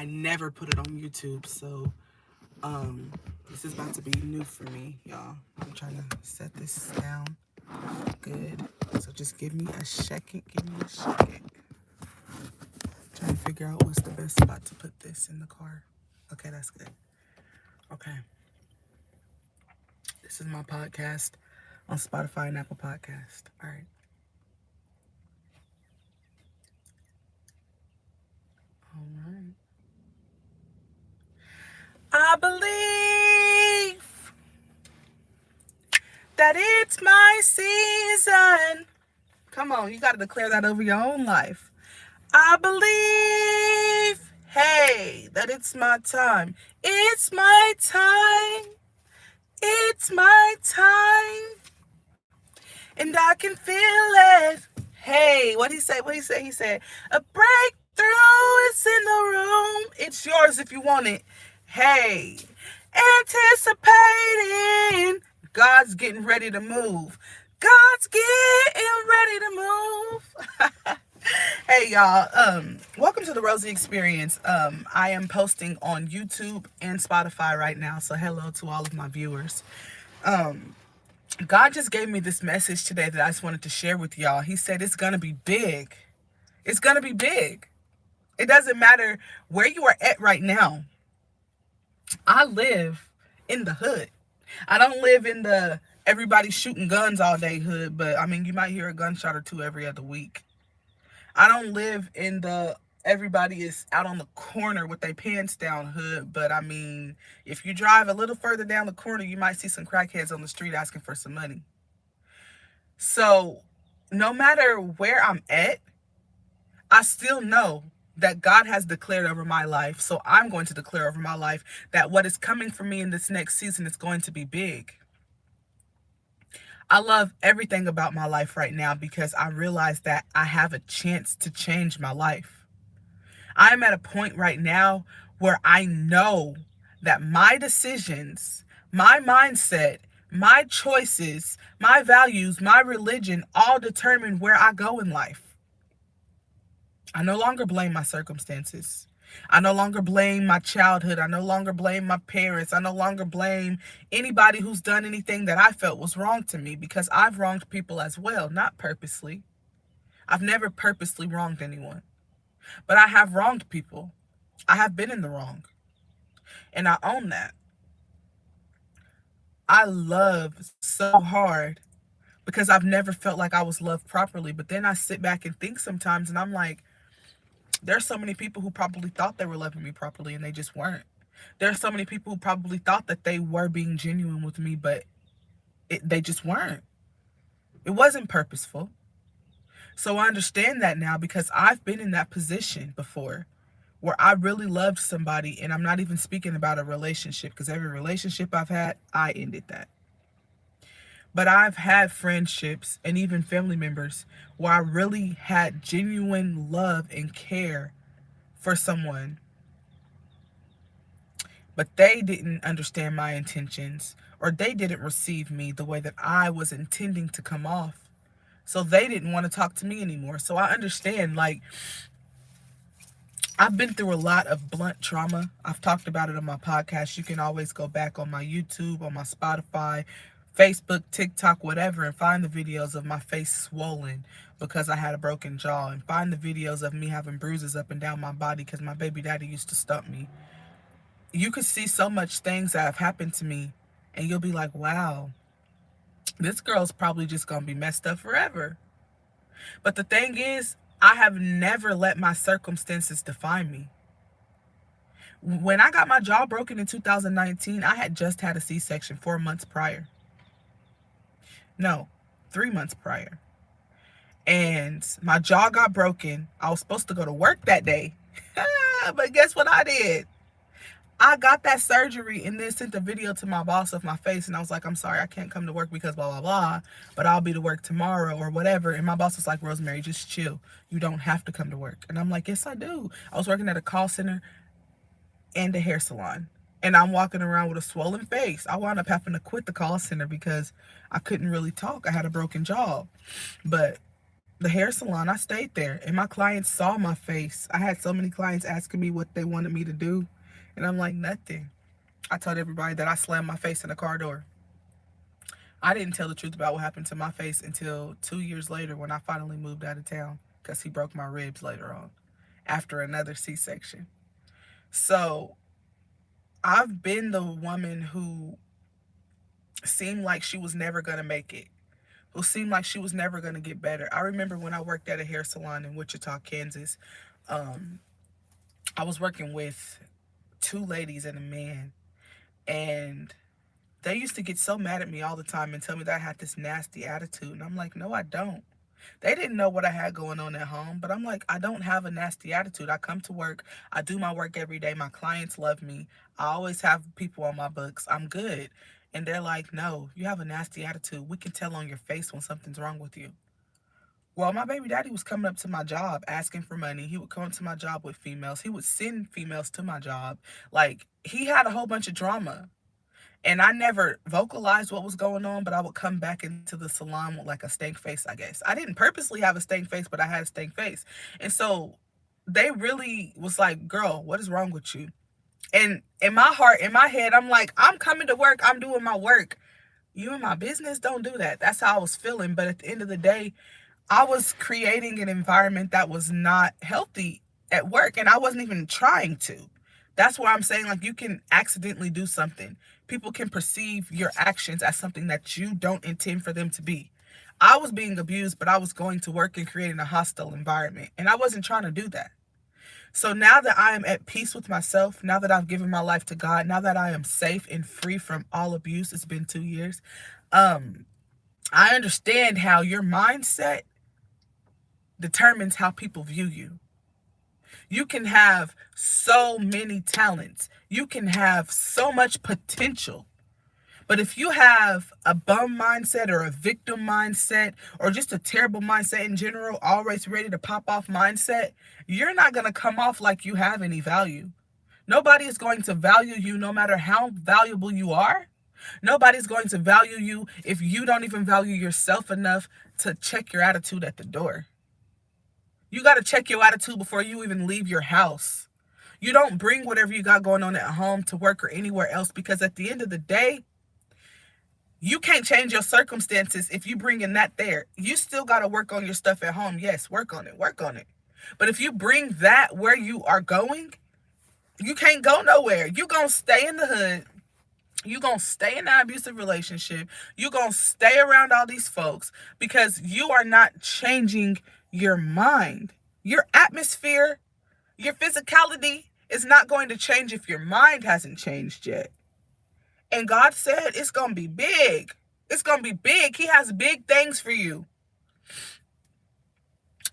I never put it on YouTube, so this is about to be new for me, y'all. I'm trying to set this down good. So just give me a second. Give me a second. Trying to figure out what's the best spot to put this in the car. Okay, that's good. Okay. This is my podcast on Spotify and Apple Podcast. All right. All right. I believe that it's my season. Come on, you got to declare that over your own life. I believe, hey, that it's my time. It's my time. It's my time. And I can feel it. Hey, what he say? What he say? He said, a breakthrough is in the room. It's yours if you want it. Hey, anticipating. God's getting ready to move. God's getting ready to move. Hey y'all, welcome to the Rosie Experience. I am posting on YouTube and Spotify right now, so hello to all of my viewers. God just gave me this message today that I just wanted to share with y'all. He said it's gonna be big. It's gonna be big. It doesn't matter where you are at right now. I live in the hood. I don't live in the everybody shooting guns all day hood, but I mean, you might hear a gunshot or two every other week. I don't live in the everybody is out on the corner with their pants down hood, but I mean, if you drive a little further down the corner, you might see some crackheads on the street asking for some money. So no matter where I'm at, I still know that God has declared over my life. So I'm going to declare over my life that what is coming for me in this next season is going to be big. I love everything about my life right now because I realize that I have a chance to change my life. I'm at a point right now where I know that my decisions, my mindset, my choices, my values, my religion all determine where I go in life. I no longer blame my circumstances. I no longer blame my childhood. I no longer blame my parents. I no longer blame anybody who's done anything that I felt was wrong to me, because I've wronged people as well, not purposely. I've never purposely wronged anyone, but I have wronged people. I have been in the wrong, and I own that. I love so hard because I've never felt like I was loved properly, but then I sit back and think sometimes, and I'm like, there's so many people who probably thought they were loving me properly and they just weren't. There's so many people who probably thought that they were being genuine with me, but they just weren't. It wasn't purposeful. So I understand that now because I've been in that position before where I really loved somebody, and I'm not even speaking about a relationship because every relationship I've had, I ended that. But I've had friendships and even family members where I really had genuine love and care for someone, but they didn't understand my intentions, or they didn't receive me the way that I was intending to come off. So they didn't want to talk to me anymore. So I understand, like, I've been through a lot of blunt trauma. I've talked about it on my podcast. You can always go back on my YouTube, on my Spotify, Facebook, TikTok, whatever, and find the videos of my face swollen because I had a broken jaw, and find the videos of me having bruises up and down my body because my baby daddy used to stump me. You could see so much things that have happened to me, and you'll be like, wow, this girl's probably just gonna be messed up forever. But the thing is, I have never let my circumstances define me. When I got my jaw broken in 2019, I had just had a C-section 4 months prior. No, 3 months prior. And my jaw got broken. I was supposed to go to work that day. But guess what I did? I got that surgery and then sent a video to my boss of my face, and I was like, I'm sorry, I can't come to work because blah, blah, blah, but I'll be to work tomorrow or whatever. And my boss was like, Rosemary, just chill. You don't have to come to work. And I'm like, yes, I do. I was working at a call center and a hair salon, and I'm walking around with a swollen face. I wound up having to quit the call center because I couldn't really talk. I had a broken jaw. But the hair salon, I stayed there, and my clients saw my face. I had so many clients asking me what they wanted me to do, and I'm like, nothing. I told everybody that I slammed my face in a car door. I didn't tell the truth about what happened to my face until 2 years later when I finally moved out of town because he broke my ribs later on after another C-section. So I've been the woman who seemed like she was never going to make it, who seemed like she was never going to get better. I remember when I worked at a hair salon in Wichita, Kansas, um, I was working with two ladies and a man, and they used to get so mad at me all the time and tell me that I had this nasty attitude. And I'm like, no, I don't. They didn't know what I had going on at home, but I'm like, I don't have a nasty attitude. I come to work. I do my work every day. My clients love me. I always have people on my books. I'm good. And they're like, no, you have a nasty attitude. We can tell on your face when something's wrong with you. Well, my baby daddy was coming up to my job asking for money. He would come to my job with females. He would send females to my job. Like, he had a whole bunch of drama. And I never vocalized what was going on, but I would come back into the salon with like a stank face, I guess. I didn't purposely have a stank face, but I had a stank face. And so they really was like, girl, what is wrong with you? And in my heart, in my head, I'm like, I'm coming to work. I'm doing my work. You in my business? Don't do that. That's how I was feeling. But at the end of the day, I was creating an environment that was not healthy at work, and I wasn't even trying to. That's why I'm saying, like, you can accidentally do something. People can perceive your actions as something that you don't intend for them to be. I was being abused, but I was going to work and creating a hostile environment, and I wasn't trying to do that. So now that I am at peace with myself, now that I've given my life to God, now that I am safe and free from all abuse, it's been 2 years, I understand how your mindset determines how people view you. You can have so many talents. You can have so much potential. But if you have a bum mindset or a victim mindset or just a terrible mindset in general, always ready to pop off mindset, you're not going to come off like you have any value. Nobody is going to value you no matter how valuable you are. Nobody's going to value you if you don't even value yourself enough to check your attitude at the door. You got to check your attitude before you even leave your house. You don't bring whatever you got going on at home to work or anywhere else, because at the end of the day, you can't change your circumstances if you bring in that there. You still got to work on your stuff at home. Yes, work on it, work on it. But if you bring that where you are going, you can't go nowhere. You're going to stay in the hood. You're going to stay in that abusive relationship. You're going to stay around all these folks because you are not changing your mind. Your atmosphere, your physicality is not going to change if your mind hasn't changed yet. And God said it's going to be big. It's going to be big. He has big things for you.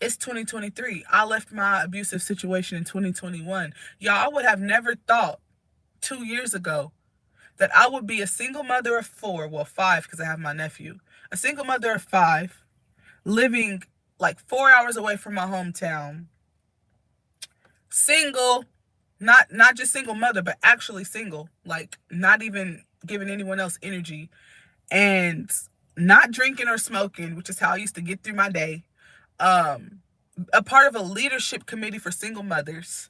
It's 2023. I left my abusive situation in 2021. Y'all, I would have never thought 2 years ago that I would be a single mother of four, well, five, because I have my nephew, a single mother of five, living like 4 hours away from my hometown, single, not just single mother, but actually single, like not even giving anyone else energy, and not drinking or smoking, which is how I used to get through my day. A part of a leadership committee for single mothers.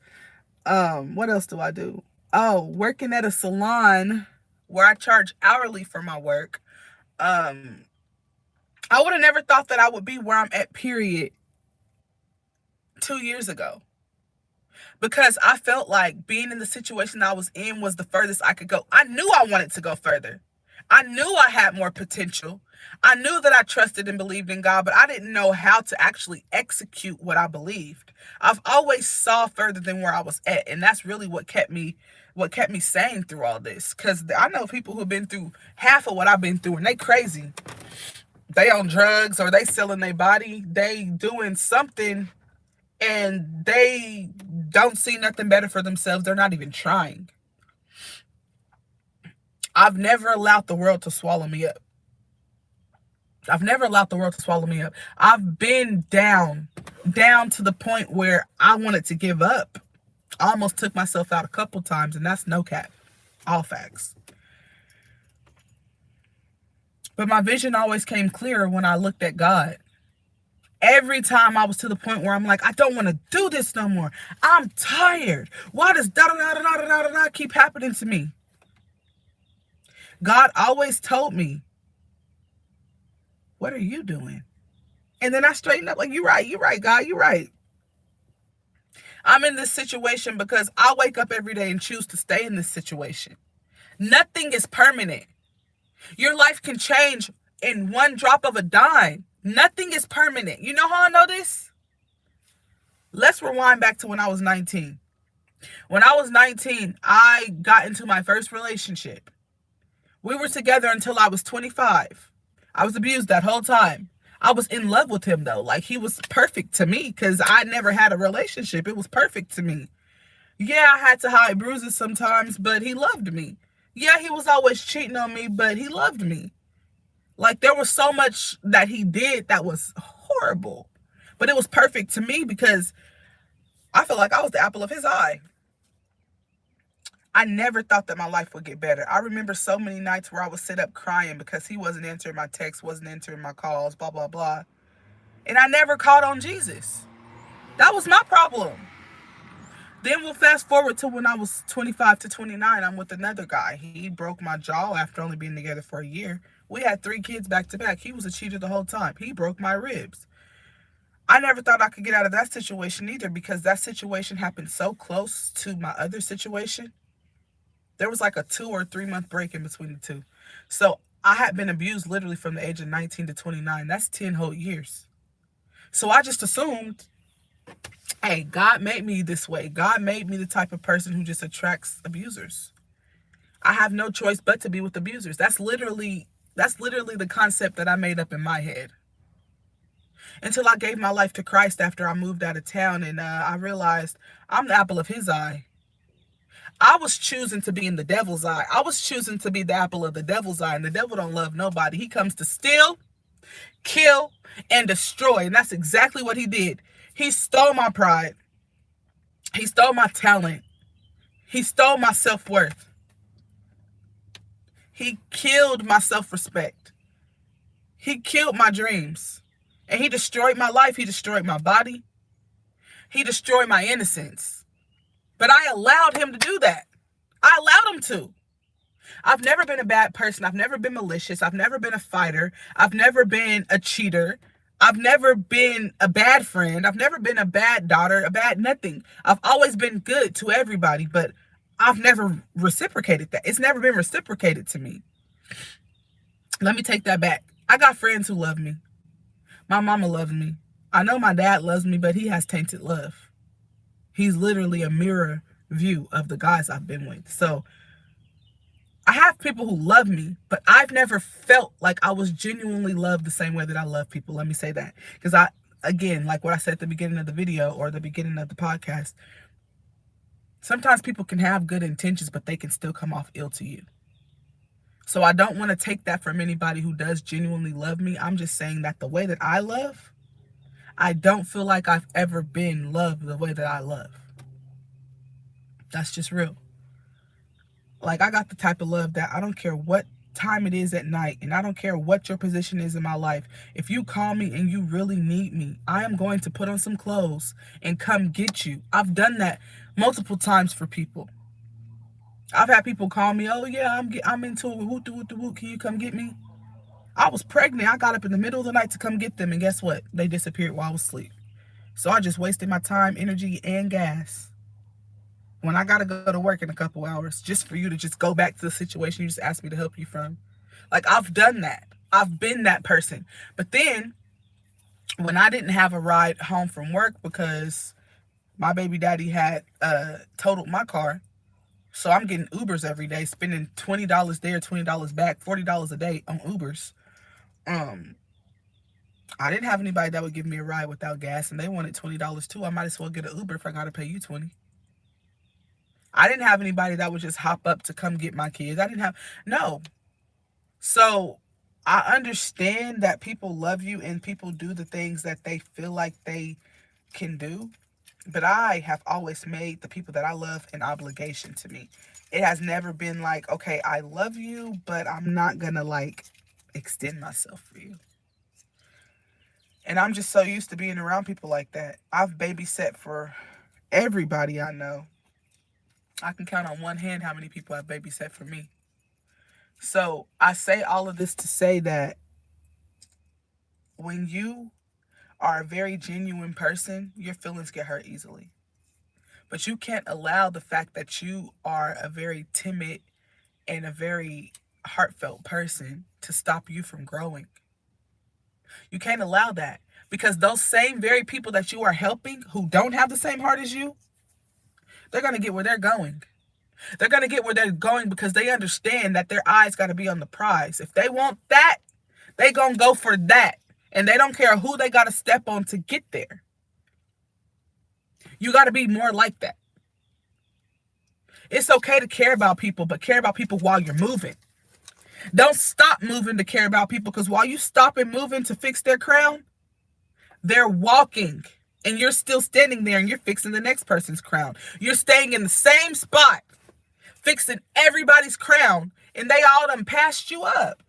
What else do I do? Oh, working at a salon where I charge hourly for my work. I would have never thought that I would be where I'm at, period, 2 years ago. Because I felt like being in the situation I was in was the furthest I could go. I knew I wanted to go further. I knew I had more potential. I knew that I trusted and believed in God, but I didn't know how to actually execute what I believed. I've always saw further than where I was at, and that's really what kept me sane through all this. Because I know people who've been through half of what I've been through, and they crazy. They on drugs, or they selling their body. They doing something, and they don't see nothing better for themselves. They're not even trying. I've never allowed the world to swallow me up. I've never allowed the world to swallow me up. I've been down to the point where I wanted to give up. I almost took myself out a couple times, and that's no cap. All facts. But my vision always came clearer when I looked at God. Every time I was to the point where I'm like, I don't want to do this no more. I'm tired. Why does da da da da da da da da keep happening to me? God always told me, what are you doing? And then I straightened up like, you're right, God, you're right. I'm in this situation because I wake up every day and choose to stay in this situation. Nothing is permanent. Your life can change in one drop of a dime. Nothing is permanent. You know how I know this? Let's rewind back to when I was 19. When I was 19, I got into my first relationship. We were together until I was 25. I was abused that whole time. I was in love with him though. Like, he was perfect to me because I never had a relationship. It was perfect to me. Yeah, I had to hide bruises sometimes, but he loved me. Yeah, he was always cheating on me, but he loved me. Like, there was so much that he did that was horrible. But it was perfect to me because I felt like I was the apple of his eye. I never thought that my life would get better. I remember so many nights where I would sit up crying because he wasn't answering my texts, wasn't answering my calls, blah, blah, blah. And I never called on Jesus. That was my problem. Then we'll fast forward to when I was 25 to 29. I'm with another guy. He broke my jaw after only being together for a year. We had 3 kids back to back. He was a cheater the whole time. He broke my ribs. I never thought I could get out of that situation either because that situation happened so close to my other situation. There was like a 2 or 3 month break in between the two. So I had been abused literally from the age of 19 to 29. That's 10 whole years. So I just assumed, hey, God made me this way. God made me the type of person who just attracts abusers. I have no choice but to be with abusers. That's literally the concept that I made up in my head. Until I gave my life to Christ after I moved out of town and I realized I'm the apple of his eye. I was choosing to be in the devil's eye. I was choosing to be the apple of the devil's eye, and the devil don't love nobody. He comes to steal, kill, and destroy, and that's exactly what he did. He stole my pride. He stole my talent. He stole my self-worth. He killed my self-respect. He killed my dreams, and he destroyed my life. He destroyed my body. He destroyed my innocence. But I allowed him to do that. I allowed him to. I've never been a bad person. I've never been malicious. I've never been a fighter. I've never been a cheater. I've never been a bad friend. I've never been a bad daughter, a bad nothing. I've always been good to everybody, but I've never reciprocated that. It's never been reciprocated to me. Let me take that back. I got friends who love me. My mama loves me. I know my dad loves me, but he has tainted love. He's literally a mirror view of the guys I've been with. So I have people who love me, but I've never felt like I was genuinely loved the same way that I love people. Let me say that. Because again, like what I said at the beginning of the video or the beginning of the podcast, sometimes people can have good intentions, but they can still come off ill to you. So I don't want to take that from anybody who does genuinely love me. I'm just saying that the way that I love, I don't feel like I've ever been loved the way that I love. That's just real. Like, I got the type of love that I don't care what time it is at night, and I don't care what your position is in my life. If you call me and you really need me, I am going to put on some clothes and come get you. I've done that multiple times for people. I've had people call me, oh yeah, I'm into it, woot de woot de woot, can you come get me? I was pregnant. I got up in the middle of the night to come get them, and guess what? They disappeared while I was asleep. So I just wasted my time, energy, and gas when I got to go to work in a couple hours just for you to just go back to the situation you just asked me to help you from. Like, I've done that. I've been that person. But then when I didn't have a ride home from work because my baby daddy had totaled my car, so I'm getting Ubers every day, spending $20 there, $20 back, $40 a day on Ubers. I didn't have anybody that would give me a ride without gas, and they wanted $20 too. I might as well get an Uber if I gotta pay you $20. I didn't have anybody that would just hop up to come get my kids. No. So I understand that people love you and people do the things that they feel like they can do, but I have always made the people that I love an obligation to me. It has never been like, okay, I love you, but I'm not gonna like extend myself for you. And I'm just so used to being around people like that. I've babysat for everybody I know. I can count on one hand how many people have babysat for me. So I say all of this to say that when you are a very genuine person, your feelings get hurt easily. But you can't allow the fact that you are a very timid and a very heartfelt person to stop you from growing. You can't allow that, because those same very people that you are helping who don't have the same heart as you, they're going to get where they're going. They're going to get where they're going because they understand that their eyes got to be on the prize. If they want that, they going to go for that. And they don't care who they got to step on to get there. You got to be more like that. It's okay to care about people, but care about people while you're moving. Don't stop moving to care about people, because while you stop and moving to fix their crown, they're walking and you're still standing there and you're fixing the next person's crown. You're staying in the same spot, fixing everybody's crown, and they all done passed you up.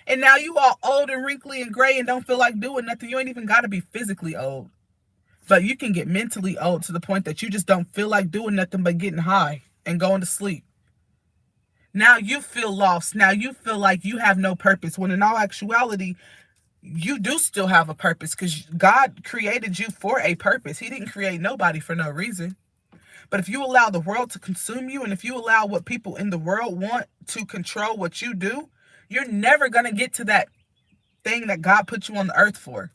And now you all old and wrinkly and gray and don't feel like doing nothing. You ain't even got to be physically old. But you can get mentally old to the point that you just don't feel like doing nothing but getting high and going to sleep. Now you feel lost. Now you feel like you have no purpose, when in all actuality, you do still have a purpose, because God created you for a purpose. He didn't create nobody for no reason. But if you allow the world to consume you, and if you allow what people in the world want to control what you do, you're never going to get to that thing that God put you on the earth for.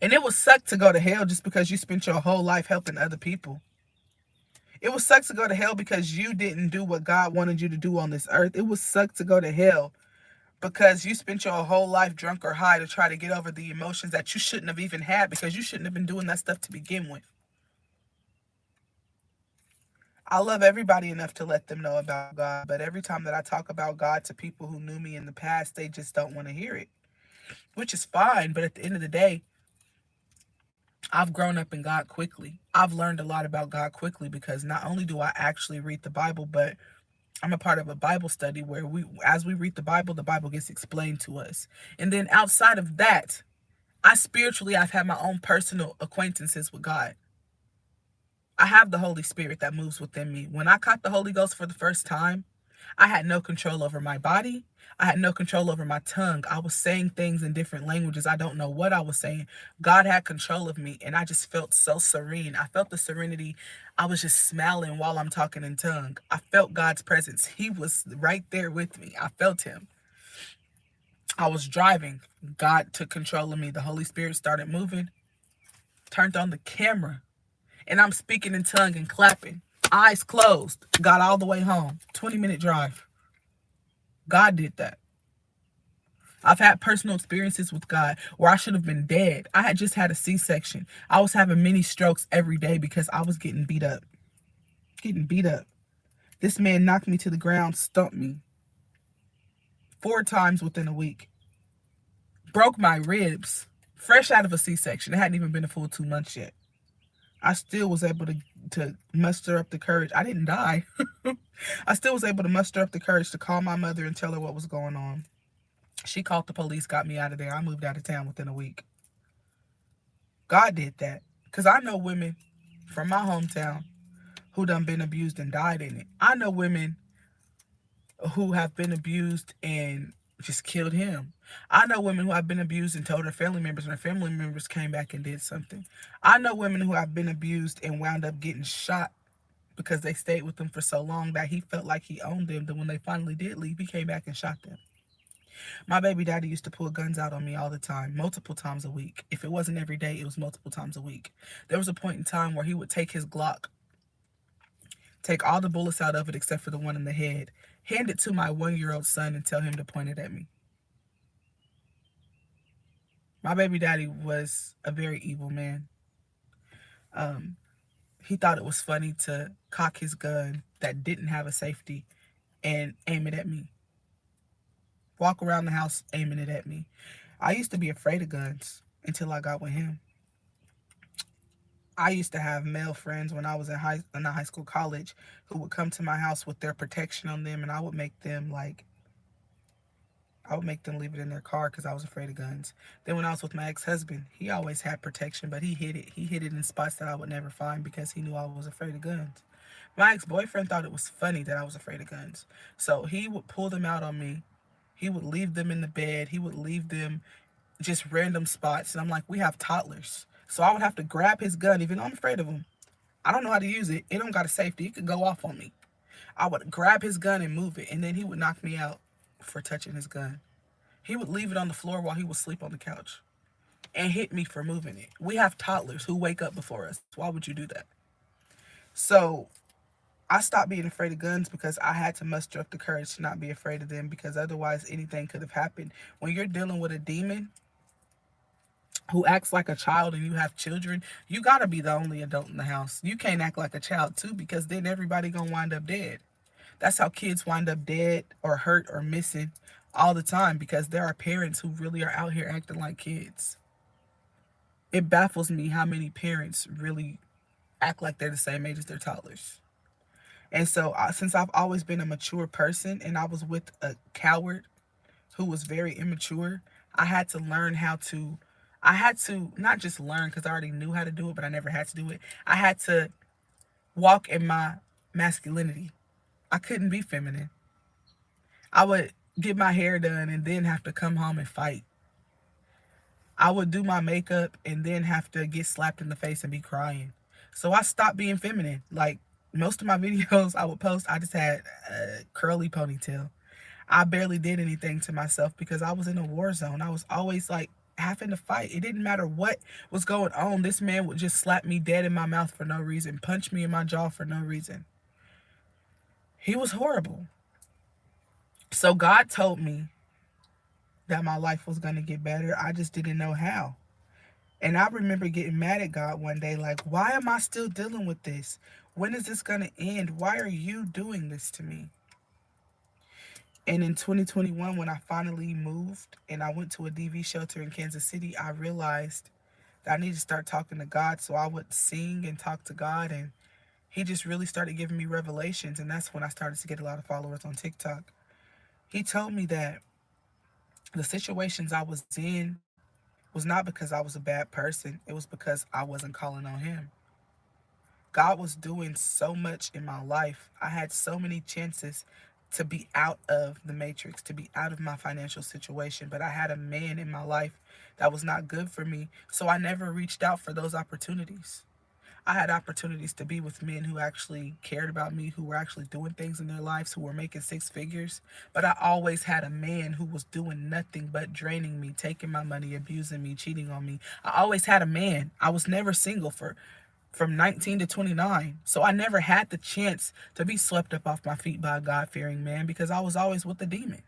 And it would suck to go to hell just because you spent your whole life helping other people. It would suck to go to hell because you didn't do what God wanted you to do on this earth. It would suck to go to hell because you spent your whole life drunk or high to try to get over the emotions that you shouldn't have even had, because you shouldn't have been doing that stuff to begin with. I love everybody enough to let them know about God, but every time that I talk about God to people who knew me in the past, they just don't want to hear it, which is fine. But at the end of the day, I've grown up in God quickly. I've learned a lot about God quickly, because not only do I actually read the Bible, but I'm a part of a Bible study where as we read the Bible gets explained to us. And then outside of that, I've had my own personal acquaintances with God. I have the Holy Spirit that moves within me. When I caught the Holy Ghost for the first time, I had no control over my body. I had no control over my tongue. I was saying things in different languages. I don't know what I was saying. God had control of me, and I just felt so serene. I felt the serenity. I was just smiling while I'm talking in tongue. I felt God's presence. He was right there with me. I felt him. I was driving. God took control of me. The Holy Spirit started moving, turned on the camera, and I'm speaking in tongue and clapping. Eyes closed. Got all the way home. 20-minute drive. God did that. I've had personal experiences with God where I should have been dead. I had just had a C-section. I was having many strokes every day because I was getting beat up. Getting beat up. This man knocked me to the ground, stumped me 4 times within a week. Broke my ribs. Fresh out of a C-section. It hadn't even been a full 2 months yet. I still was able to muster up the courage. I didn't die. I still was able to muster up the courage to call my mother and tell her what was going on. She called the police, got me out of there. I moved out of town within a week. God did that. Because I know women from my hometown who done been abused and died in it. I know women who have been abused and just killed him. I know women who have been abused and told their family members, and their family members came back and did something. I know women who have been abused and wound up getting shot because they stayed with them for so long that he felt like he owned them. That when they finally did leave, he came back and shot them. My baby daddy used to pull guns out on me all the time, multiple times a week. If it wasn't every day, it was multiple times a week. There was a point in time where he would take his Glock, take all the bullets out of it except for the one in the head, hand it to my 1-year-old son and tell him to point it at me. My baby daddy was a very evil man. He thought it was funny to cock his gun that didn't have a safety and aim it at me. Walk around the house aiming it at me. I used to be afraid of guns until I got with him. I used to have male friends when I was in high school, college, who would come to my house with their protection on them, and I would make them I would make them leave it in their car because I was afraid of guns. Then when I was with my ex-husband, he always had protection, but he hid it. He hid it in spots that I would never find because he knew I was afraid of guns. My ex-boyfriend thought it was funny that I was afraid of guns. So he would pull them out on me. He would leave them in the bed. He would leave them just random spots. And I'm like, we have toddlers. So I would have to grab his gun, even though I'm afraid of him. I don't know how to use it. It don't got a safety. It could go off on me. I would grab his gun and move it, and then he would knock me out for touching his gun. He would leave it on the floor while he would sleep on the couch and hit me for moving it. We have toddlers who wake up before us. Why would you do that? So I stopped being afraid of guns because I had to muster up the courage to not be afraid of them, because otherwise anything could have happened. When you're dealing with a demon who acts like a child and you have children, you got to be the only adult in the house. You can't act like a child too, because then everybody going to wind up dead. That's how kids wind up dead or hurt or missing all the time, because there are parents who really are out here acting like kids. It baffles me how many parents really act like they're the same age as their toddlers. And so, since I've always been a mature person and I was with a coward who was very immature, I had to learn how to, I had to not just learn because I already knew how to do it, but I never had to do it. I had to walk in my masculinity. I couldn't be feminine. I would get my hair done and then have to come home and fight. I would do my makeup and then have to get slapped in the face and be crying. So I stopped being feminine. Like most of my videos I would post, I just had a curly ponytail. I barely did anything to myself because I was in a war zone. I was always like having to fight. It didn't matter what was going on. This man would just slap me dead in my mouth for no reason, punch me in my jaw for no reason. He was horrible. So God told me that my life was going to get better. I just didn't know how. And I remember getting mad at God one day, like, why am I still dealing with this? When is this going to end? Why are you doing this to me? And in 2021, when I finally moved and I went to a DV shelter in Kansas City, I realized that I needed to start talking to God. So I would sing and talk to God, and He just really started giving me revelations. And that's when I started to get a lot of followers on TikTok. He told me that the situations I was in was not because I was a bad person. It was because I wasn't calling on Him. God was doing so much in my life. I had so many chances to be out of the matrix, to be out of my financial situation. But I had a man in my life that was not good for me. So I never reached out for those opportunities. I had opportunities to be with men who actually cared about me, who were actually doing things in their lives, who were making six figures. But I always had a man who was doing nothing but draining me, taking my money, abusing me, cheating on me. I always had a man. I was never single from 19 to 29. So I never had the chance to be swept up off my feet by a God-fearing man because I was always with the demon.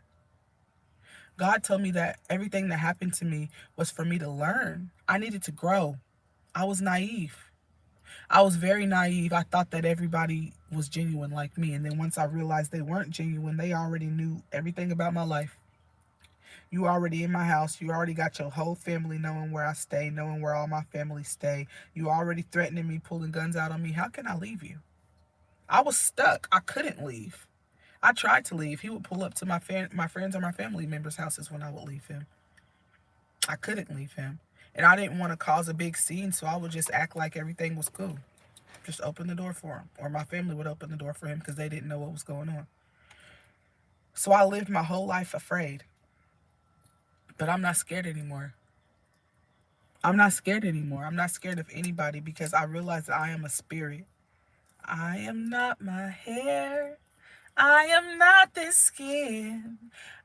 God told me that everything that happened to me was for me to learn. I needed to grow. I was naive. I was very naive. I thought that everybody was genuine like me. And then once I realized they weren't genuine, they already knew everything about my life. You already in my house. You already got your whole family knowing where I stay, knowing where all my family stay. You already threatening me, pulling guns out on me. How can I leave you? I was stuck. I couldn't leave. I tried to leave. He would pull up to my friends or my family members' houses when I would leave him. I couldn't leave him. And I didn't want to cause a big scene, so I would just act like everything was cool. Just open the door for him. Or my family would open the door for him because they didn't know what was going on. So I lived my whole life afraid. But I'm not scared anymore. I'm not scared anymore. I'm not scared of anybody because I realize that I am a spirit. I am not my hair. I am not this skin.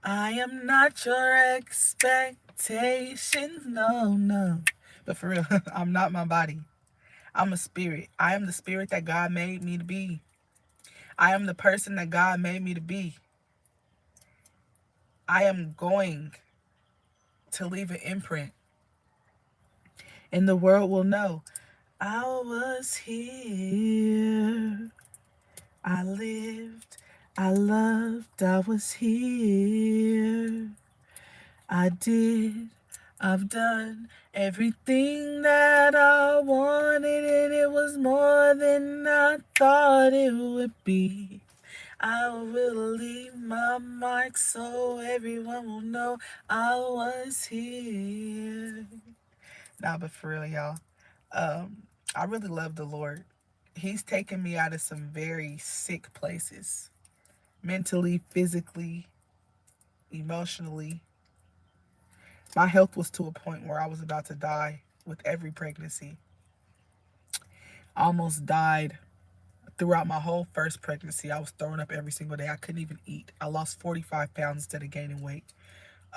I am not your expectations. No, no. But for real, I'm not my body. I'm a spirit. I am the spirit that God made me to be. I am the person that God made me to be. I am going to leave an imprint. And the world will know I was here. I lived. I loved. I was here. I did. I've done everything that I wanted, and it was more than I thought it would be. I will leave my mark so everyone will know I was here. Nah, but for real, y'all. Um, I really love the Lord. He's taken me out of some very sick places, mentally, physically, emotionally. My health was to a point where I was about to die with every pregnancy. I almost died throughout my whole first pregnancy. I was throwing up every single day. I couldn't even eat. I lost 45 pounds instead of gaining weight.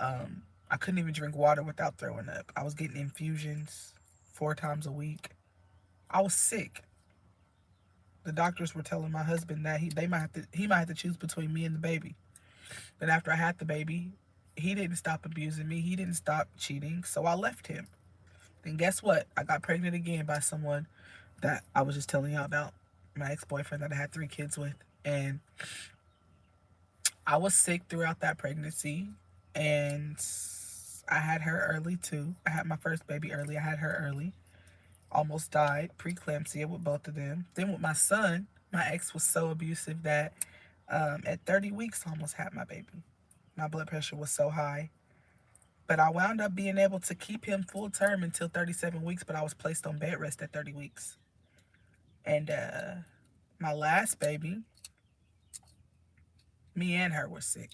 I couldn't even drink water without throwing up. I was getting infusions 4 times a week. I was sick. The doctors were telling my husband that he might have to choose between me and the baby. But after I had the baby, he didn't stop abusing me. He didn't stop cheating. So I left him. And guess what? I got pregnant again by someone that I was just telling y'all about, my ex-boyfriend that I had 3 kids with. And I was sick throughout that pregnancy. And I had her early too. I had my first baby early. I had her early. Almost died, preeclampsia with both of them. Then with my son, my ex was so abusive that at 30 weeks I almost had my baby. My blood pressure was so high. But I wound up being able to keep him full term until 37 weeks, but I was placed on bed rest at 30 weeks. And my last baby, me and her were sick.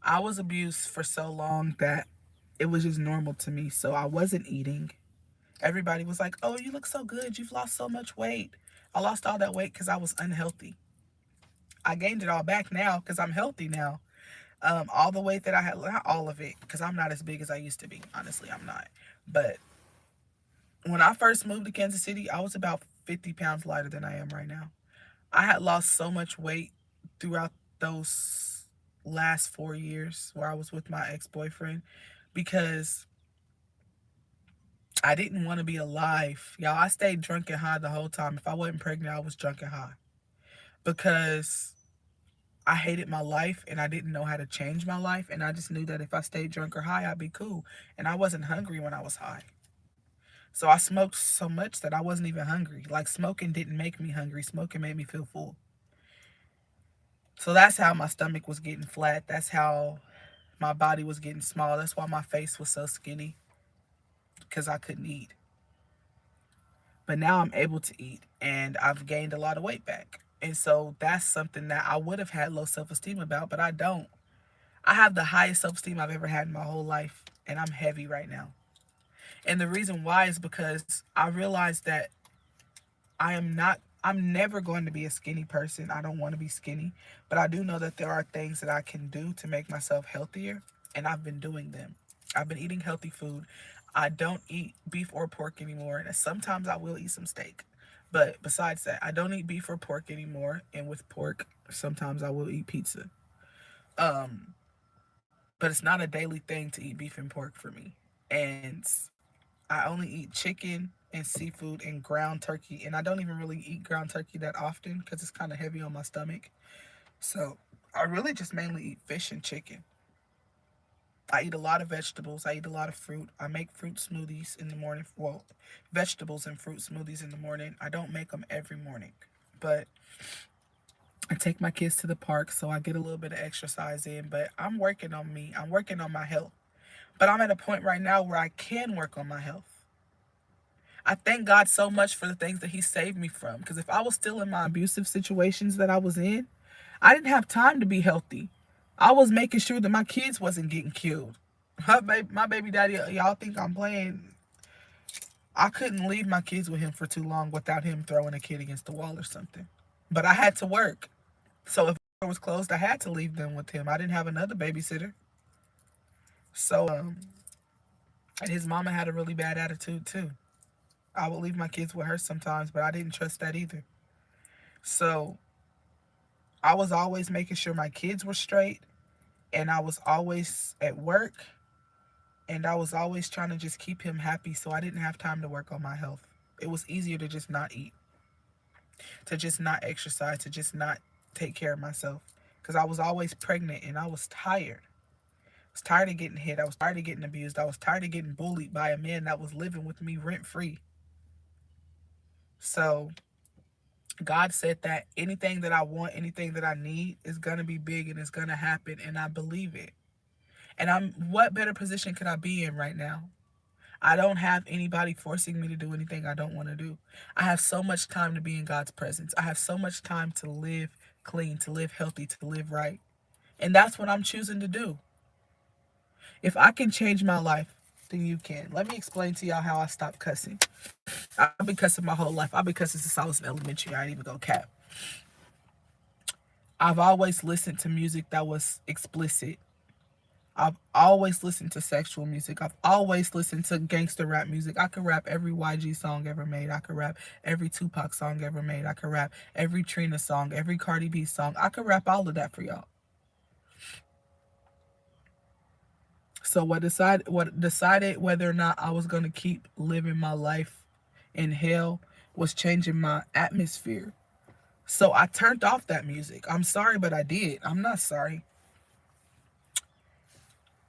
I was abused for so long that it was just normal to me. So I wasn't eating. Everybody was like, oh, you look so good. You've lost so much weight. I lost all that weight because I was unhealthy. I gained it all back now because I'm healthy now. All the weight that I had, not all of it, because I'm not as big as I used to be. Honestly, I'm not. But when I first moved to Kansas City, I was about 50 pounds lighter than I am right now. I had lost so much weight throughout those last 4 years where I was with my ex-boyfriend because I didn't want to be alive. Y'all, I stayed drunk and high the whole time. If I wasn't pregnant, I was drunk and high because I hated my life and I didn't know how to change my life. And I just knew that if I stayed drunk or high, I'd be cool. And I wasn't hungry when I was high. So I smoked so much that I wasn't even hungry. Like smoking didn't make me hungry. Smoking made me feel full. So that's how my stomach was getting flat. That's how my body was getting small. That's why my face was so skinny because I couldn't eat. But now I'm able to eat and I've gained a lot of weight back. And so that's something that I would have had low self-esteem about, but I don't. I have the highest self-esteem I've ever had in my whole life, and I'm heavy right now. And the reason why is because I realized that I'm never going to be a skinny person. I don't want to be skinny, but I do know that there are things that I can do to make myself healthier, and I've been doing them. I've been eating healthy food. I don't eat beef or pork anymore, and sometimes I will eat some steak. But besides that, I don't eat beef or pork anymore, and with pork, sometimes I will eat pizza. Um, but it's not a daily thing to eat beef and pork for me. And I only eat chicken and seafood and ground turkey. And I don't even really eat ground turkey that often because it's kind of heavy on my stomach. So I really just mainly eat fish and chicken. I eat a lot of vegetables. I eat a lot of fruit. I make fruit smoothies in the morning. Well, vegetables and fruit smoothies in the morning. I don't make them every morning, but I take my kids to the park so I get a little bit of exercise in. But I'm working on me. I'm working on my health. But I'm at a point right now where I can work on my health. I thank God so much for the things that He saved me from. Because if I was still in my abusive situations that I was in, I didn't have time to be healthy. I was making sure that my kids wasn't getting killed. My baby daddy, y'all think I'm playing. I couldn't leave my kids with him for too long without him throwing a kid against the wall or something. But I had to work. So if it was closed, I had to leave them with him. I didn't have another babysitter. So, and his mama had a really bad attitude too. I would leave my kids with her sometimes, but I didn't trust that either. So I was always making sure my kids were straight, and I was always at work, and I was always trying to just keep him happy, so I didn't have time to work on my health. It was easier to just not eat, to just not exercise, to just not take care of myself, because I was always pregnant and I was tired. I was tired of getting hit. I was tired of getting abused. I was tired of getting bullied by a man that was living with me rent free. So God said that anything that I want, anything that I need is going to be big and it's going to happen. And I believe it. And what better position could I be in right now? I don't have anybody forcing me to do anything I don't want to do. I have so much time to be in God's presence. I have so much time to live clean, to live healthy, to live right. And that's what I'm choosing to do. If I can change my life, then you can. Let me explain to y'all how I stopped cussing. I've been cussing my whole life. I've been cussing since I was in elementary. I ain't even go cap. I've always listened to music that was explicit. I've always listened to sexual music. I've always listened to gangster rap music. I could rap every YG song ever made. I could rap every Tupac song ever made. I could rap every Trina song, every Cardi B song. I could rap all of that for y'all. So what decided whether or not I was gonna keep living my life in hell was changing my atmosphere. So I turned off that music. I'm sorry, but I did. I'm not sorry.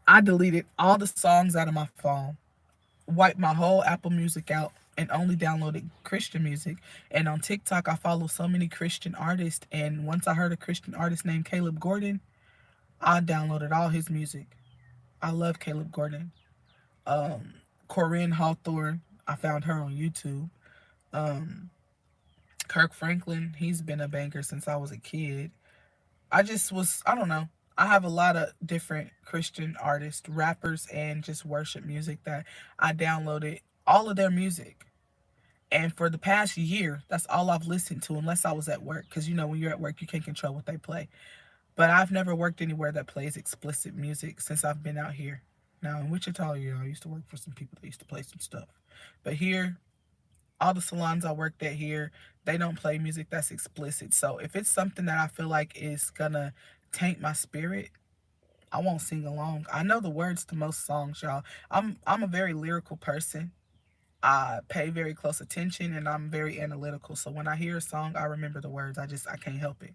I deleted all the songs out of my phone, wiped my whole Apple Music out, and only downloaded Christian music. And on TikTok, I follow so many Christian artists. And once I heard a Christian artist named Caleb Gordon, I downloaded all his music. I love Caleb Gordon. Um, Corinne Hawthorne, I found her on YouTube. Um, Kirk Franklin, he's been a banker since I was a kid. I don't know. I have a lot of different Christian artists, rappers, and just worship music that I downloaded all of their music. And for the past year, that's all I've listened to, unless I was at work. Because when you're at work, you can't control what they play. But I've never worked anywhere that plays explicit music since I've been out here. Now, in Wichita, I used to work for some people that used to play some stuff. But here, all the salons I worked at here, they don't play music that's explicit. So if it's something that I feel like is gonna taint my spirit, I won't sing along. I know the words to most songs, y'all. I'm a very lyrical person. I pay very close attention and I'm very analytical. So when I hear a song, I remember the words. I can't help it.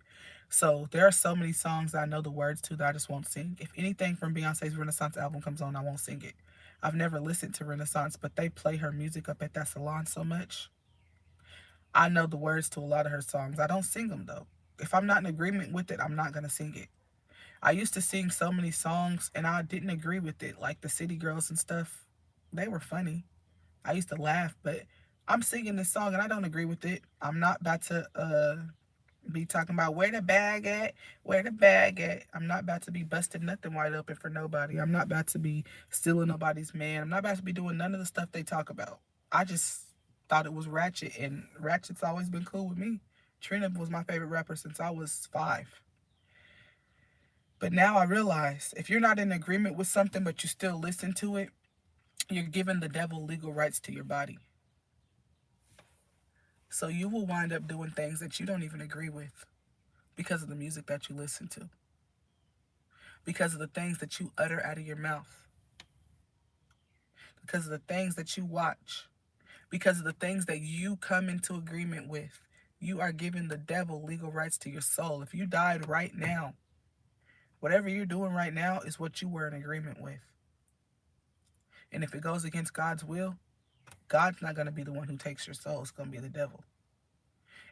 So there are so many songs that I know the words to that I just won't sing. If anything from Beyonce's Renaissance album comes on, I won't sing it. I've never listened to Renaissance, but they play her music up at that salon so much. I know the words to a lot of her songs. I don't sing them though. If I'm not in agreement with it, I'm not going to sing it. I used to sing so many songs and I didn't agree with it, like the City Girls and stuff. They were funny. I used to laugh, but I'm singing this song and I don't agree with it. I'm not about to be talking about where the bag at, where the bag at. I'm not about to be busting nothing wide open for nobody. I'm not about to be stealing nobody's man. I'm not about to be doing none of the stuff they talk about. I just thought it was Ratchet, and Ratchet's always been cool with me. Trina was my favorite rapper since I was 5. But now I realize if you're not in agreement with something but you still listen to it, you're giving the devil legal rights to your body. So you will wind up doing things that you don't even agree with because of the music that you listen to, because of the things that you utter out of your mouth, because of the things that you watch, because of the things that you come into agreement with. You are giving the devil legal rights to your soul. If you died right now, whatever you're doing right now is what you were in agreement with. And if it goes against God's will, God's not going to be the one who takes your soul. It's going to be the devil.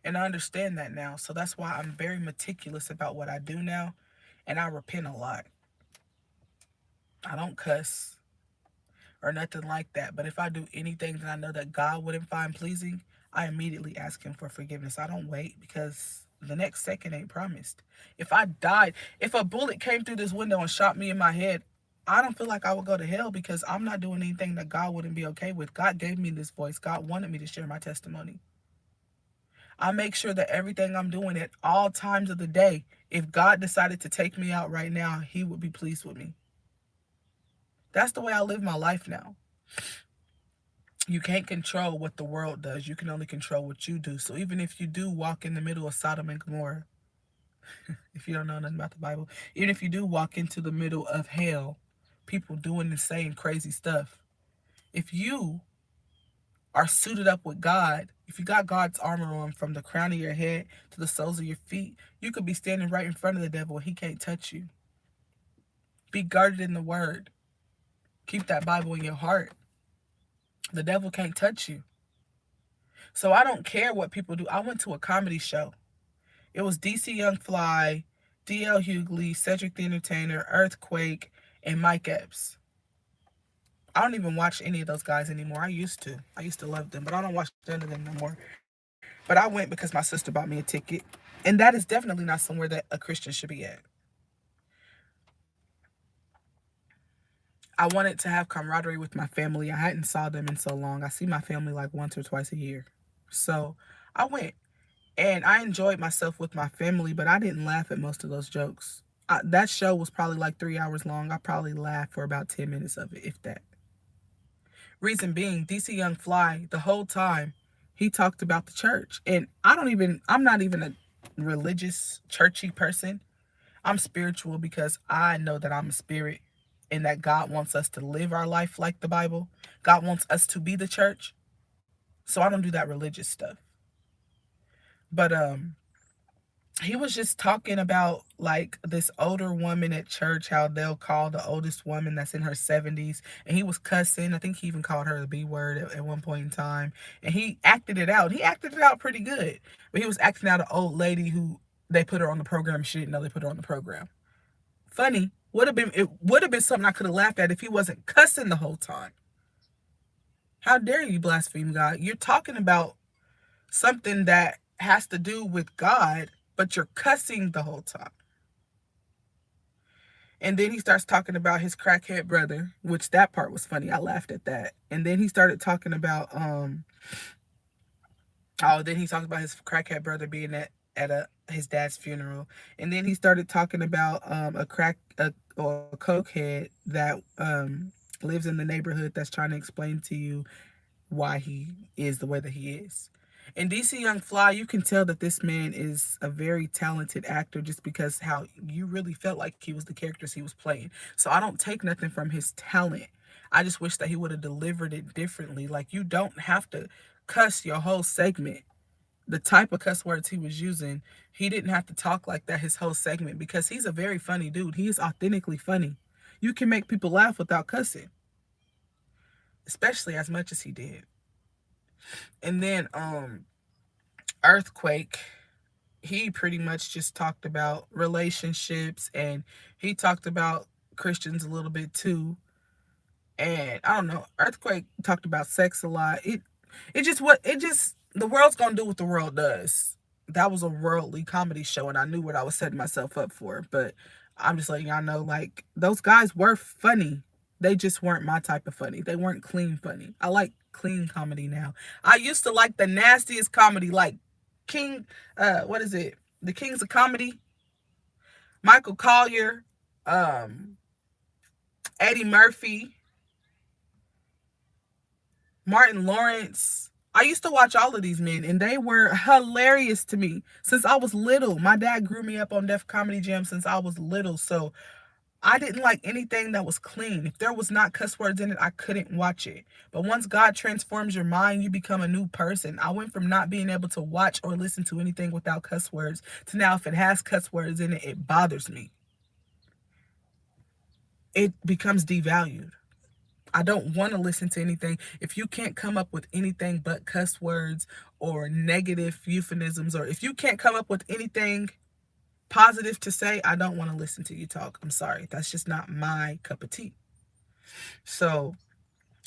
And I understand that now. So that's why I'm very meticulous about what I do now. And I repent a lot. I don't cuss or nothing like that. But if I do anything that I know that God wouldn't find pleasing, I immediately ask him for forgiveness. I don't wait because the next second ain't promised. If I died, if a bullet came through this window and shot me in my head, I don't feel like I would go to hell because I'm not doing anything that God wouldn't be okay with. God gave me this voice. God wanted me to share my testimony. I make sure that everything I'm doing at all times of the day, if God decided to take me out right now, he would be pleased with me. That's the way I live my life now. You can't control what the world does. You can only control what you do. So even if you do walk in the middle of Sodom and Gomorrah, if you don't know nothing about the Bible, even if you do walk into the middle of hell, people doing the same crazy stuff, if you are suited up with God, if you got God's armor on from the crown of your head to the soles of your feet, you could be standing right in front of the devil and he can't touch you. Be guarded in the word. Keep that Bible in your heart. The devil can't touch you. So I don't care what people do. I went to a comedy show. It was DC Young Fly, DL Hughley, Cedric the Entertainer, Earthquake, and Mike Epps. I don't even watch any of those guys anymore. I used to. I used to love them, but I don't watch none of them no more. But I went because my sister bought me a ticket. And that is definitely not somewhere that a Christian should be at. I wanted to have camaraderie with my family. I hadn't saw them in so long. I see my family like once or twice a year. So I went and I enjoyed myself with my family, but I didn't laugh at most of those jokes. That show was probably like 3 hours long. I probably laughed for about 10 minutes of it, if that. Reason being, DC Young Fly, the whole time, he talked about the church. And I'm not even a religious, churchy person. I'm spiritual because I know that I'm a spirit and that God wants us to live our life like the Bible. God wants us to be the church. So I don't do that religious stuff. But he was just talking about like this older woman at church, how they'll call the oldest woman that's in her 70s, and he was cussing. I think he even called her the B word at one point in time, and he acted it out. He acted it out pretty good, but he was acting out an old lady who they put her on the program and she didn't know they put her on the program. Funny. Would have been something I could have laughed at if he wasn't cussing the whole time. How dare you blaspheme God? You're talking about something that has to do with God, but you're cussing the whole time. And then he starts talking about his crackhead brother, which that part was funny. I laughed at that. And then he started talking about then he talked about his crackhead brother being at his dad's funeral. And then he started talking about or a cokehead that lives in the neighborhood that's trying to explain to you why he is the way that he is. In DC Young Fly, you can tell that this man is a very talented actor just because how you really felt like he was the characters he was playing. So I don't take nothing from his talent. I just wish that he would have delivered it differently. Like, you don't have to cuss your whole segment. The type of cuss words he was using, he didn't have to talk like that his whole segment because he's a very funny dude. He is authentically funny. You can make people laugh without cussing, especially as much as he did. And then Earthquake, he pretty much just talked about relationships, and he talked about Christians a little bit too. And I don't know, Earthquake talked about sex a lot. It just the world's gonna do what the world does. That was a worldly comedy show, and I knew what I was setting myself up for. But I'm just letting y'all know, like, those guys were funny. They just weren't my type of funny. They weren't clean funny. I like clean comedy now. I used to like the nastiest comedy, like King, what is it? The Kings of Comedy, Michael Collier, um, Eddie Murphy, Martin Lawrence. I used to watch all of these men, and they were hilarious to me since I was little. My dad grew me up on Def Comedy Jam since I was little, so I didn't like anything that was clean. If there was not cuss words in it, I couldn't watch it. But once God transforms your mind, you become a new person. I went from not being able to watch or listen to anything without cuss words to now, if it has cuss words in it, it bothers me. It becomes devalued. I don't want to listen to anything. If you can't come up with anything but cuss words or negative euphemisms, or if you can't come up with anything positive to say, I don't want to listen to you talk. I'm sorry. That's just not my cup of tea. So,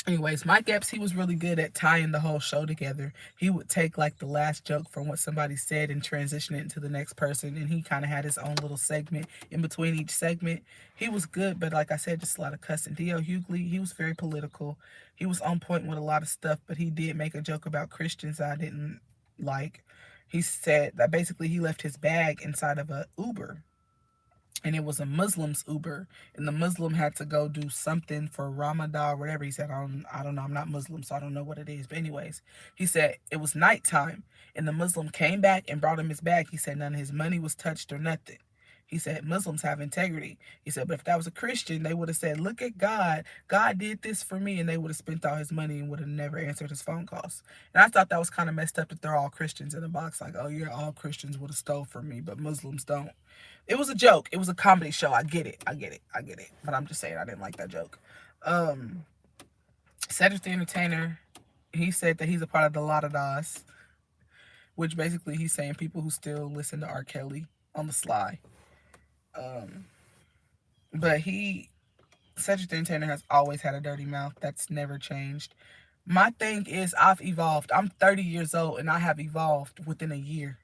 anyways, Mike Epps, he was really good at tying the whole show together. He would take like the last joke from what somebody said and transition it into the next person. And he kind of had his own little segment in between each segment. He was good, but like I said, just a lot of cussing. D.L. Hughley, he was very political. He was on point with a lot of stuff, but he did make a joke about Christians I didn't like. He said that basically he left his bag inside of a Uber, and it was a Muslim's Uber, and the Muslim had to go do something for Ramadan or whatever. He said, I don't know, I'm not Muslim, so I don't know what it is. But anyways, he said it was nighttime, and the Muslim came back and brought him his bag. He said none of his money was touched or nothing. He said Muslims have integrity. He said, but if that was a Christian, they would have said, look at God. God did this for me, and they would have spent all his money and would have never answered his phone calls. And I thought that was kind of messed up that they're all Christians in a box. Like, oh, yeah, all Christians would have stole from me, but Muslims don't. It was a joke. It was a comedy show. I get it. I get it. I get it. But I'm just saying I didn't like that joke. Cedric the Entertainer, he said that he's a part of the Lada Das. which basically he's saying people who still listen to R. Kelly on the sly. Um, but Cedric the Entertainer has always had a dirty mouth. That's never changed. My thing is, I've evolved. I'm 30 years old and I have evolved within a year.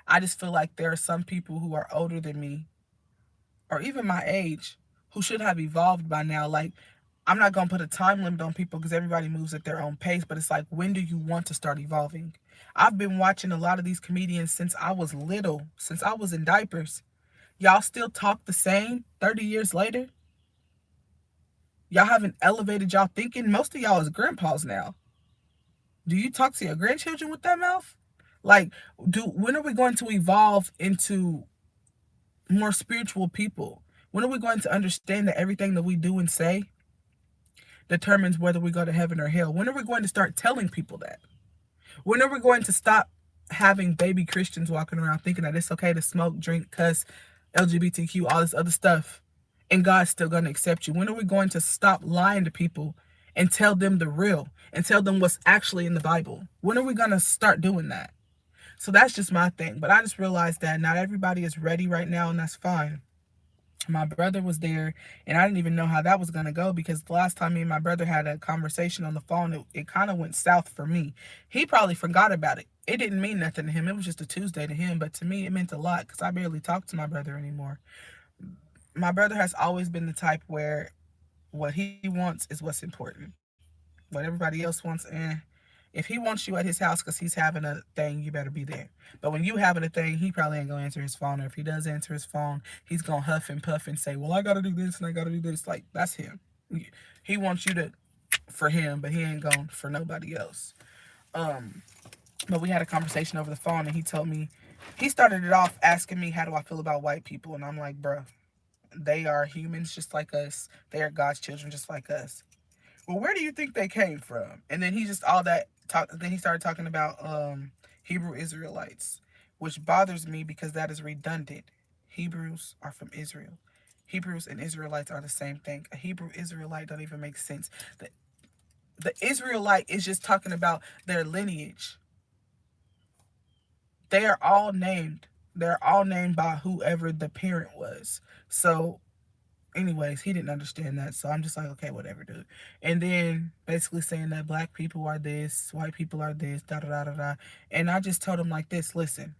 I just feel like there are some people who are older than me or even my age who should have evolved by now. Like, I'm not going to put a time limit on people because everybody moves at their own pace, but it's like, when do you want to start evolving? I've been watching a lot of these comedians since I was little, since I was in diapers. Y'all still talk the same 30 years later? Y'all haven't elevated y'all thinking? Most of y'all is grandpas now. Do you talk to your grandchildren with that mouth? Like, when are we going to evolve into more spiritual people? When are we going to understand that everything that we do and say determines whether we go to heaven or hell? When are we going to start telling people that? When are we going to stop having baby Christians walking around thinking that it's okay to smoke, drink, cuss, LGBTQ, all this other stuff, and God's still going to accept you? When are we going to stop lying to people and tell them the real and tell them what's actually in the Bible? When are we going to start doing that? So that's just my thing. But I just realized that not everybody is ready right now, and that's fine. My brother was there, and I didn't even know how that was going to go because the last time me and my brother had a conversation on the phone, it kind of went south for me. He probably forgot about it. It didn't mean nothing to him. It was just a Tuesday to him, but to me, it meant a lot because I barely talk to my brother anymore. My brother has always been the type where what he wants is what's important. What everybody else wants, if he wants you at his house because he's having a thing, you better be there. But when you having a thing, he probably ain't gonna answer his phone. Or if he does answer his phone, he's gonna huff and puff and say, "Well, I gotta do this and I gotta do this." Like, that's him. He wants you to for him, but he ain't going for nobody else. Um, but we had a conversation over the phone, and he told me he started it off asking me how do I feel about white people, and I'm like, bro, they are humans just like us. They are God's children just like us. Well, where do you think they came from? And then he just all that talk. Then he started talking about Hebrew Israelites, which bothers me because that is redundant. Hebrews are from Israel. Hebrews and Israelites are the same thing. A Hebrew Israelite don't even make sense. The Israelite is just talking about their lineage. They are all named. They're all named by whoever the parent was. So anyways, he didn't understand that. So I'm just like, okay, whatever, dude. And then basically saying that black people are this, white people are this, da da da da da. And I just told him like this, listen,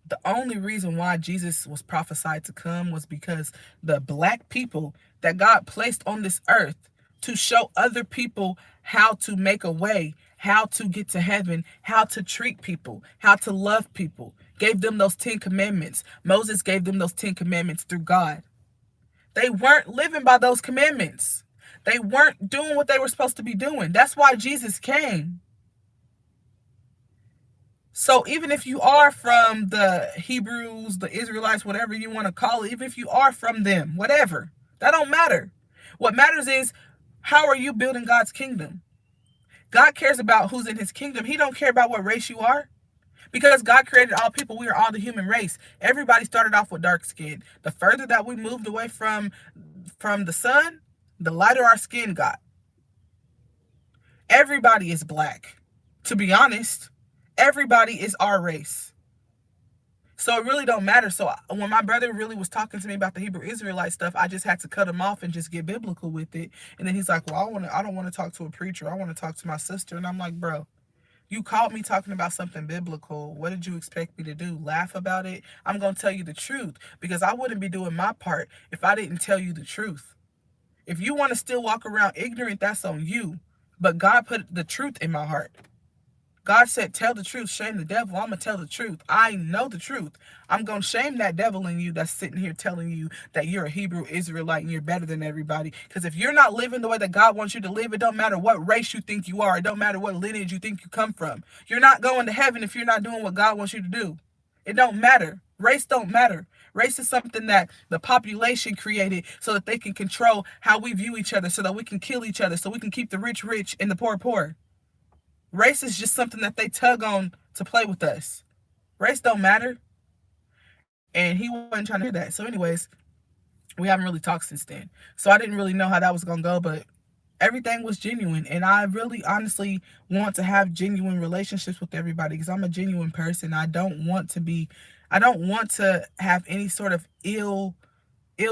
the only reason why Jesus was prophesied to come was because the black people that God placed on this earth to show other people how to make a way, how to get to heaven, how to treat people, how to love people, gave them those 10 commandments. Moses gave them those 10 commandments through God. They weren't living by those commandments. They weren't doing what they were supposed to be doing. That's why Jesus came. So even if you are from the Hebrews, the Israelites, whatever you want to call it, even if you are from them, whatever, that don't matter. What matters is, how are you building God's kingdom? God cares about who's in his kingdom. He don't care about what race you are. Because God created all people, we are all the human race. Everybody started off with dark skin. The further that we moved away from the sun, the lighter our skin got. Everybody is black. To be honest, everybody is our race. So it really don't matter. So when my brother really was talking to me about the Hebrew Israelite stuff, I just had to cut him off and just get biblical with it. And then he's like, well, I don't want to talk to a preacher. I want to talk to my sister. And I'm like, bro, you called me talking about something biblical. What did you expect me to do? Laugh about it? I'm going to tell you the truth, because I wouldn't be doing my part if I didn't tell you the truth. If you want to still walk around ignorant, that's on you. But God put the truth in my heart. God said, tell the truth, shame the devil. I'm going to tell the truth. I know the truth. I'm going to shame that devil in you that's sitting here telling you that you're a Hebrew Israelite and you're better than everybody. Because if you're not living the way that God wants you to live, it don't matter what race you think you are. It don't matter what lineage you think you come from. You're not going to heaven if you're not doing what God wants you to do. It don't matter. Race don't matter. Race is something that the population created so that they can control how we view each other, so that we can kill each other, so we can keep the rich rich and the poor poor. Race is just something that they tug on to play with us. Race don't matter. And he wasn't trying to hear that. So anyways, we haven't really talked since then. So I didn't really know how that was going to go. But Everything was genuine, and I really honestly want to have genuine relationships with everybody because I'm a genuine person. I don't want to have any sort of ill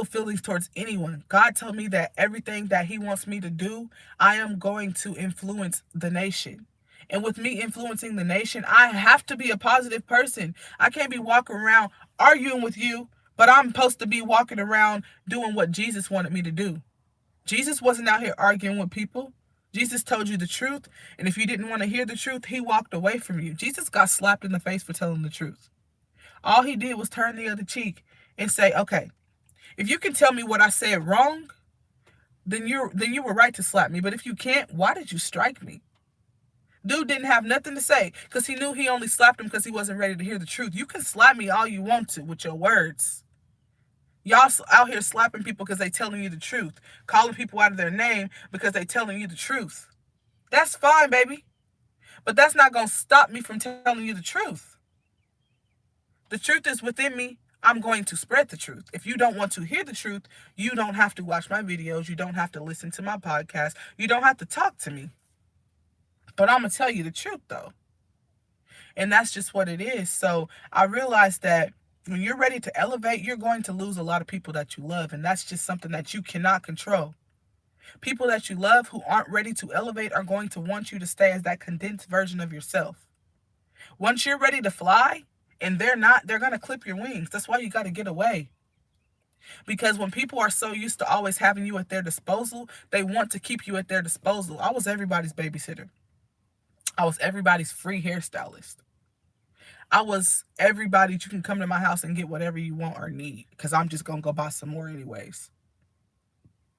feelings towards anyone. God told me that everything that He wants me to do, I am going to influence the nation. And with me influencing the nation, I have to be a positive person. I can't be walking around arguing with you, but I'm supposed to be walking around doing what Jesus wanted me to do. Jesus wasn't out here arguing with people. Jesus told you the truth, and if you didn't want to hear the truth, He walked away from you. Jesus got slapped in the face for telling the truth. All He did was turn the other cheek and say, okay, if you can tell me what I said wrong, then you were right to slap me. But if you can't, why did you strike me? Dude didn't have nothing to say because he knew he only slapped him because he wasn't ready to hear the truth. You can slap me all you want to with your words. Y'all out here slapping people because they telling you the truth, calling people out of their name because they telling you the truth. That's fine, baby. But that's not going to stop me from telling you the truth. The truth is within me. I'm going to spread the truth. If you don't want to hear the truth, you don't have to watch my videos. You don't have to listen to my podcast. You don't have to talk to me. But I'm going to tell you the truth, though. And that's just what it is. So I realized that when you're ready to elevate, you're going to lose a lot of people that you love. And that's just something that you cannot control. People that you love who aren't ready to elevate are going to want you to stay as that condensed version of yourself. Once you're ready to fly and they're not, they're going to clip your wings. That's why you got to get away. Because when people are so used to always having you at their disposal, they want to keep you at their disposal. I was everybody's babysitter. I was everybody's free hairstylist. I was everybody, you can come to my house and get whatever you want or need because I'm just going to go buy some more anyways.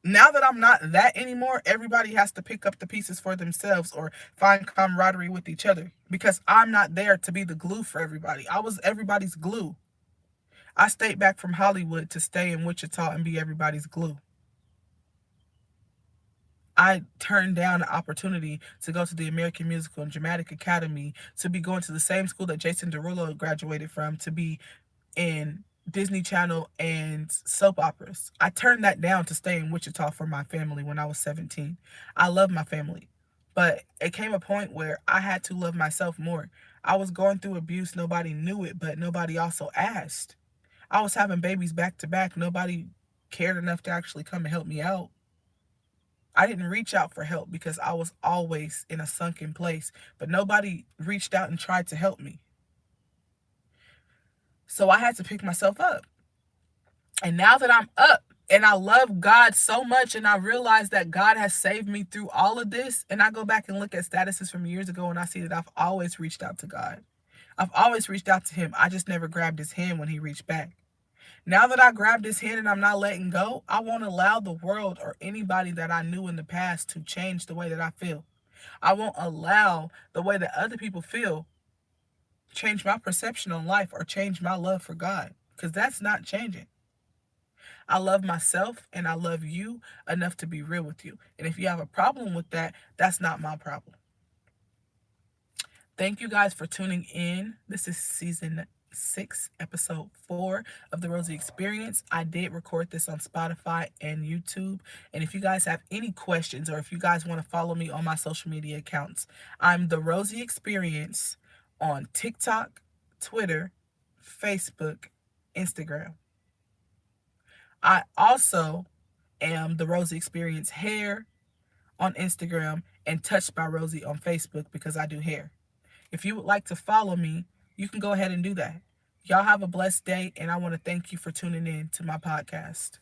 Now that I'm not that anymore, everybody has to pick up the pieces for themselves or find camaraderie with each other because I'm not there to be the glue for everybody. I was everybody's glue. I stayed back from Hollywood to stay in Wichita and be everybody's glue. I turned down the opportunity to go to the American Musical and Dramatic Academy, to be going to the same school that Jason Derulo graduated from, to be in Disney Channel and soap operas. I turned that down to stay in Wichita for my family when I was 17. I love my family, but it came a point where I had to love myself more. I was going through abuse. Nobody knew it, but nobody also asked. I was having babies back to back. Nobody cared enough to actually come and help me out. I didn't reach out for help because I was always in a sunken place, but nobody reached out and tried to help me. So I had to pick myself up. And now that I'm up and I love God so much and I realize that God has saved me through all of this, and I go back and look at statuses from years ago and I see that I've always reached out to God. I've always reached out to Him. I just never grabbed His hand when He reached back. Now that I grabbed His hand and I'm not letting go, I won't allow the world or anybody that I knew in the past to change the way that I feel. I won't allow the way that other people feel change my perception on life or change my love for God, because that's not changing. I love myself and I love you enough to be real with you. And if you have a problem with that, that's not my problem. Thank you guys for tuning in. This is season 6, episode 4 of the Rosie Experience. I did record this on Spotify and YouTube. And if you guys have any questions or if you guys want to follow me on my social media accounts, I'm the Rosie Experience on TikTok, Twitter, Facebook, Instagram. I also am the Rosie Experience Hair on Instagram and Touched by Rosie on Facebook because I do hair. If you would like to follow me, you can go ahead and do that. Y'all have a blessed day, and I want to thank you for tuning in to my podcast.